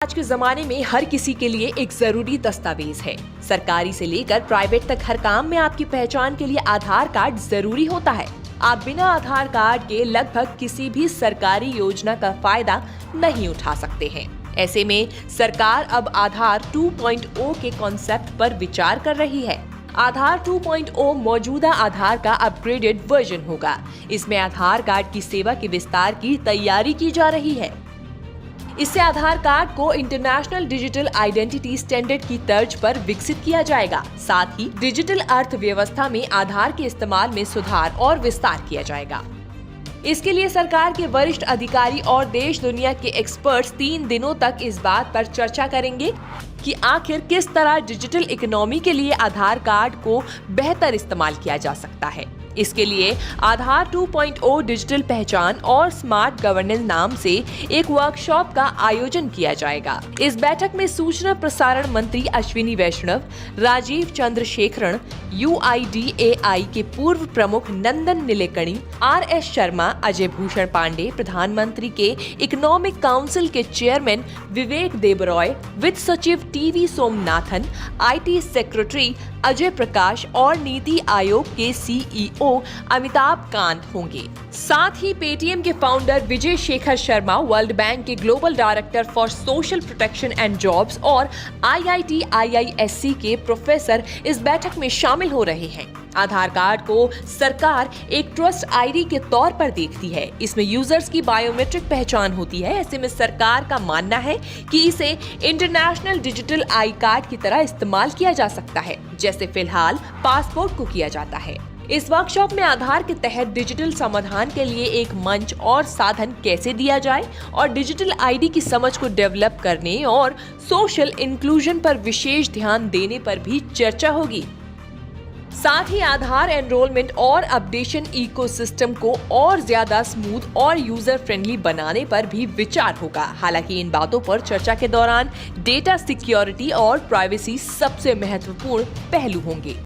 आज के जमाने में हर किसी के लिए एक जरूरी दस्तावेज है। सरकारी से लेकर प्राइवेट तक हर काम में आपकी पहचान के लिए आधार कार्ड जरूरी होता है। आप बिना आधार कार्ड के लगभग किसी भी सरकारी योजना का फायदा नहीं उठा सकते हैं। ऐसे में सरकार अब आधार 2.0 के कॉन्सेप्ट पर विचार कर रही है। आधार 2.0 मौजूदा आधार का अपग्रेडेड वर्जन होगा। इसमें आधार कार्ड की सेवा के विस्तार की तैयारी की जा रही है। इससे आधार कार्ड को इंटरनेशनल डिजिटल आइडेंटिटी स्टैंडर्ड की तर्ज पर विकसित किया जाएगा। साथ ही डिजिटल अर्थव्यवस्था में आधार के इस्तेमाल में सुधार और विस्तार किया जाएगा। इसके लिए सरकार के वरिष्ठ अधिकारी और देश दुनिया के एक्सपर्ट्स 3 दिनों तक इस बात पर चर्चा करेंगे कि आखिर किस तरह डिजिटल इकोनॉमी के लिए आधार कार्ड को बेहतर इस्तेमाल किया जा सकता है। इसके लिए आधार 2.0 डिजिटल पहचान और स्मार्ट गवर्नेंस नाम से एक वर्कशॉप का आयोजन किया जाएगा। इस बैठक में सूचना प्रसारण मंत्री अश्विनी वैष्णव, राजीव चंद्रशेखरन, UIDAI के पूर्व प्रमुख नंदन नीलेकणी, RS शर्मा, अजय भूषण पांडे, प्रधानमंत्री के इकोनॉमिक काउंसिल के चेयरमैन विवेक देबरॉय, वित्त सचिव TV Somanathan, IT secretary Ajay Prakash और नीति आयोग के CEO अमिताभ कांत होंगे। साथ ही पेटीएम के founder Vijay Shekhar Sharma, world bank के global director for social protection and jobs और IIT IISc के प्रोफेसर इस बैठक में शामिल हो रहे हैं। आधार कार्ड को सरकार एक ट्रस्ट ID के तौर पर देखती है। इसमें यूजर्स की बायोमेट्रिक पहचान होती है। ऐसे में सरकार का मानना है कि इसे इंटरनेशनल डिजिटल आई कार्ड की तरह इस्तेमाल किया जा सकता है, जैसे फिलहाल पासपोर्ट को किया जाता है। इस वर्कशॉप में आधार के तहत डिजिटल समाधान के लिए एक मंच और साधन कैसे दिया जाए और डिजिटल ID की समझ को डेवलप करने और सोशल इंक्लूजन पर विशेष ध्यान देने पर भी चर्चा होगी। साथ ही आधार एनरोलमेंट और अपडेशन इकोसिस्टम को और ज्यादा स्मूथ और यूजर फ्रेंडली बनाने पर भी विचार होगा। हालांकि इन बातों पर चर्चा के दौरान डेटा सिक्योरिटी और प्राइवेसी सबसे महत्वपूर्ण पहलू होंगे।